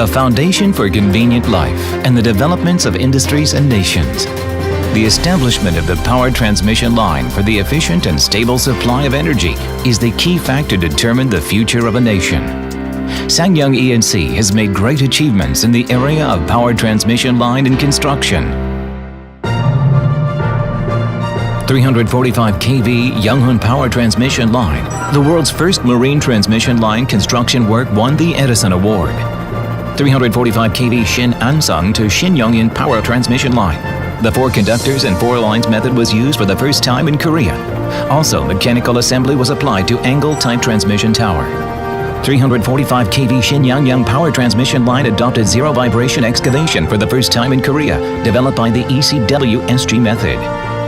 a foundation for convenient life and the developments of industries and nations. The establishment of the power transmission line for the efficient and stable supply of energy is the key factor to determine the future of a nation. SsangYong E&C has made great achievements in the area of power transmission line and construction. 345 kV Yonghun Power Transmission Line, the world's first marine transmission line construction work, won the Edison Award. 345 kV Shin Ansung to Shin Yongin Power Transmission Line. The 4 conductors and 4 lines method was used for the first time in Korea. Also, mechanical assembly was applied to angle-type transmission tower. 345 kV Shin-Yangyang Power Transmission Line adopted zero vibration excavation for the first time in Korea, developed by the ECW SG method.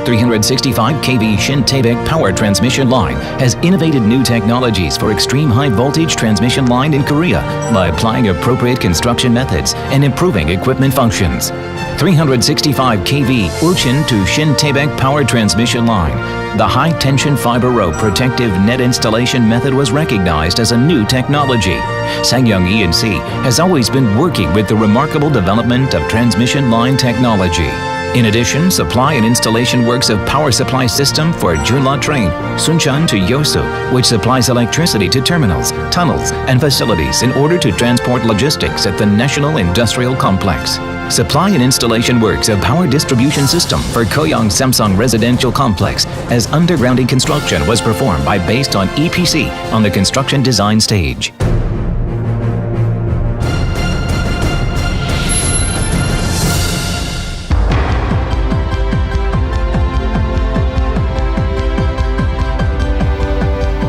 365 kV Shin-Taebek Power Transmission Line has innovated new technologies for extreme high voltage transmission line in Korea by applying appropriate construction methods and improving equipment functions. 365 kV Ulchin to Shin-Taebek Power Transmission Line. The high-tension fiber rope protective net installation method was recognized as a new technology. SsangYong E&C has always been working with the remarkable development of transmission line technology. In addition, supply and installation works of power supply system for Junla train, Suncheon to Yosu, which supplies electricity to terminals, tunnels, and facilities in order to transport logistics at the National Industrial Complex. Supply and installation works of power distribution system for Koyang Samsung Residential Complex as undergrounding construction was performed by based on EPC on the construction design stage.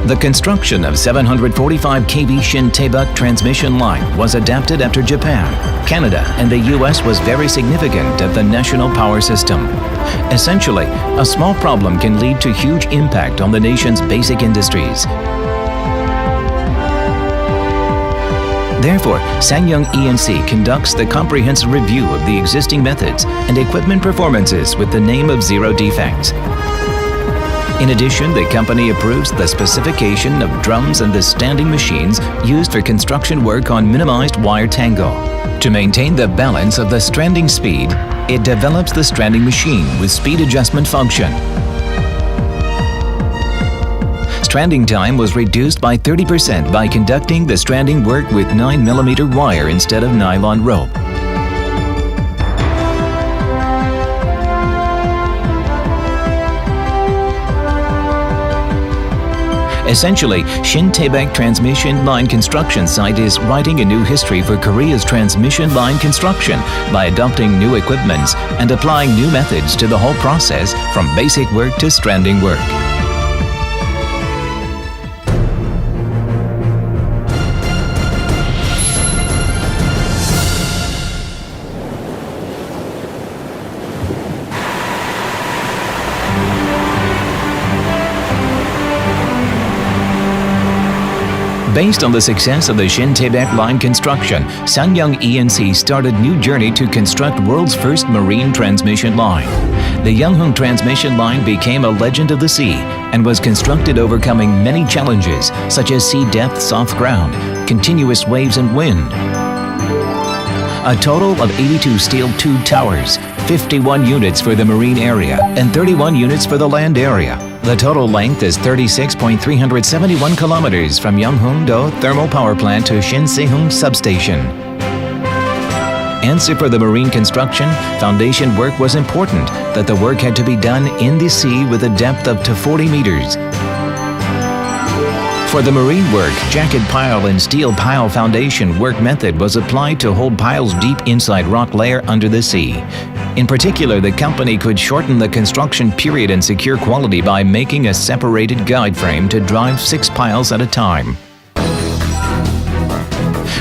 The construction of 745 kV Shin-Taebek transmission line was adapted after Japan, Canada, and the US was very significant at the national power system. Essentially, a small problem can lead to huge impact on the nation's basic industries. Therefore, SsangYong E&C conducts the comprehensive review of the existing methods and equipment performances with the name of Zero Defects. In addition, the company approves the specification of drums and the standing machines used for construction work on minimized wire tangle. To maintain the balance of the stranding speed, it develops the stranding machine with speed adjustment function. Stranding time was reduced by 30% by conducting the stranding work with 9mm wire instead of nylon rope. Essentially, Shin-Taebek transmission line construction site is writing a new history for Korea's transmission line construction by adopting new equipments and applying new methods to the whole process from basic work to stranding work. Based on the success of the Shin-Taebek line construction, SsangYong E&C started new journey to construct world's first marine transmission line. The Yonghun transmission line became a legend of the sea and was constructed overcoming many challenges such as sea depth, soft ground, continuous waves and wind. A total of 82 steel tube towers, 51 units for the marine area and 31 units for the land area. The total length is 36.371 kilometers from Yonghun-do Thermal Power Plant to Shin-Sehung Substation. Answer for the marine construction, foundation work was important, that the work had to be done in the sea with a depth of to 40 meters. For the marine work, jacket pile and steel pile foundation work method was applied to hold piles deep inside rock layer under the sea. In particular, the company could shorten the construction period and secure quality by making a separated guide frame to drive 6 piles at a time.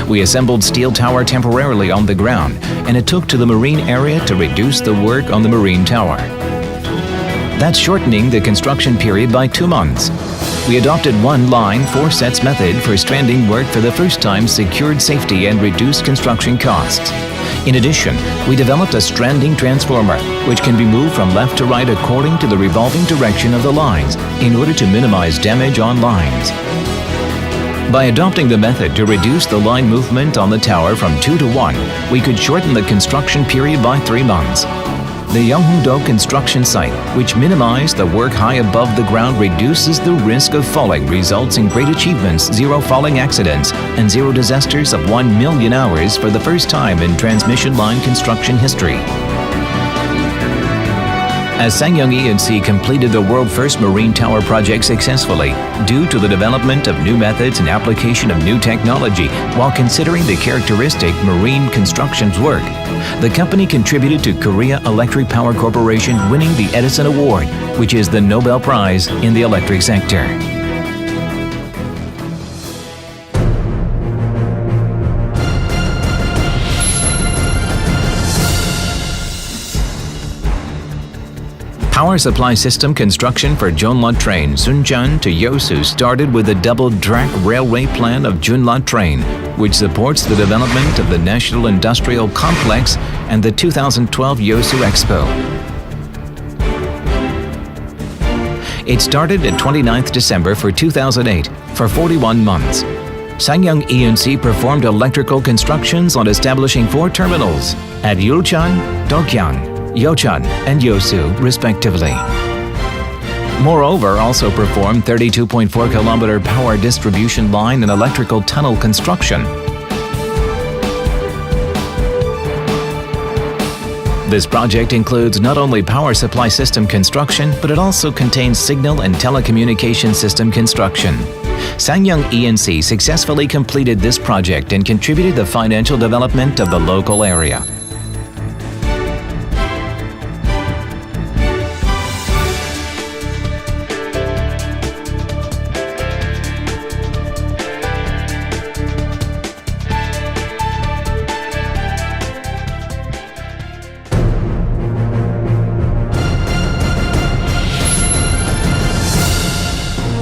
We assembled steel tower temporarily on the ground, and it took to the marine area to reduce the work on the marine tower. That's shortening the construction period by 2 months. We adopted one line, 4 sets method for stranding work for the first time, secured safety and reduced construction costs. In addition, we developed a stranding transformer, which can be moved from left to right according to the revolving direction of the lines in order to minimize damage on lines. By adopting the method to reduce the line movement on the tower from 2 to 1, we could shorten the construction period by 3 months. The Yeonghung-do construction site, which minimized the work high above the ground, reduces the risk of falling, results in great achievements, 0 falling accidents, and 0 disasters of 1 million hours for the first time in transmission line construction history. As Sangyang E&C completed the world-first marine tower project successfully, due to the development of new methods and application of new technology, while considering the characteristic marine construction's work, the company contributed to Korea Electric Power Corporation winning the Edison Award, which is the Nobel Prize in the electric sector. Power supply system construction for Jeonla train Suncheon to Yosu started with the double-track railway plan of Jeonla train, which supports the development of the National Industrial Complex and the 2012 Yosu Expo. It started at 29th December for 2008 for 41 months. Sangyang E&C performed electrical constructions on establishing 4 terminals at Yulchan, Dokyeong, YOHAN, and Yosu, respectively. Moreover, also performed 32.4-kilometer power distribution line and electrical tunnel construction. This project includes not only power supply system construction, but it also contains signal and telecommunication system construction. Sangyang E&C successfully completed this project and contributed the financial development of the local area.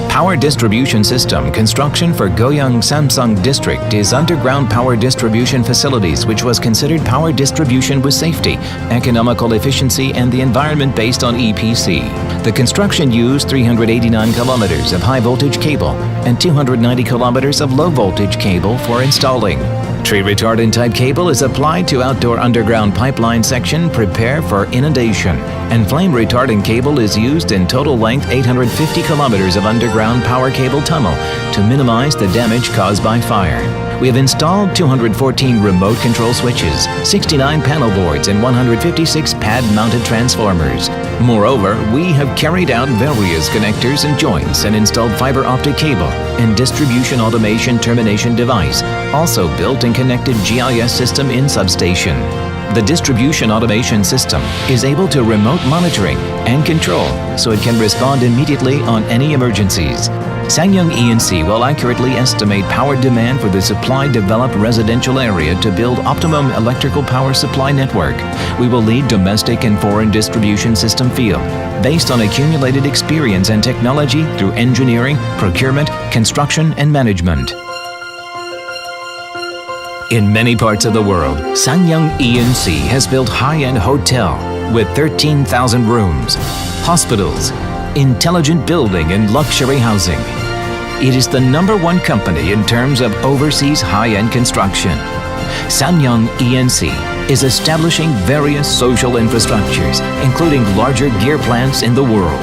Power distribution system construction for Goyang Samsung District is underground power distribution facilities, which was considered power distribution with safety, economical efficiency, and the environment based on EPC. The construction used 389 kilometers of high voltage cable and 290 kilometers of low voltage cable for installing. Tree retardant type cable is applied to outdoor underground pipeline section prepared for inundation, and flame retardant cable is used in total length 850 kilometers of underground power cable tunnel to minimize the damage caused by fire. We have installed 214 remote control switches, 69 panel boards, and 156 pad-mounted transformers. Moreover, we have carried out various connectors and joints and installed fiber optic cable and distribution automation termination device, also built and connected GIS system in substation. The distribution automation system is able to remote monitoring and control, so it can respond immediately on any emergencies. Sangyang E&C will accurately estimate power demand for the supply-developed residential area to build optimum electrical power supply network. We will lead domestic and foreign distribution system field based on accumulated experience and technology through engineering, procurement, construction, and management. In many parts of the world, Sangyang E&C has built high-end hotel with 13,000 rooms, hospitals, intelligent building, and luxury housing. It is the #1 company in terms of overseas high-end construction. Sangyang E&C is establishing various social infrastructures, including larger gear plants in the world.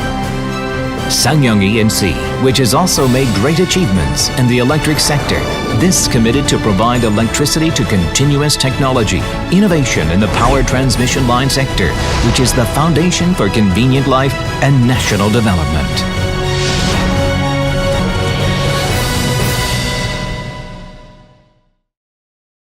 Sangyang E&C, which has also made great achievements in the electric sector, this committed to provide electricity to continuous technology, innovation in the power transmission line sector, which is the foundation for convenient life and national development.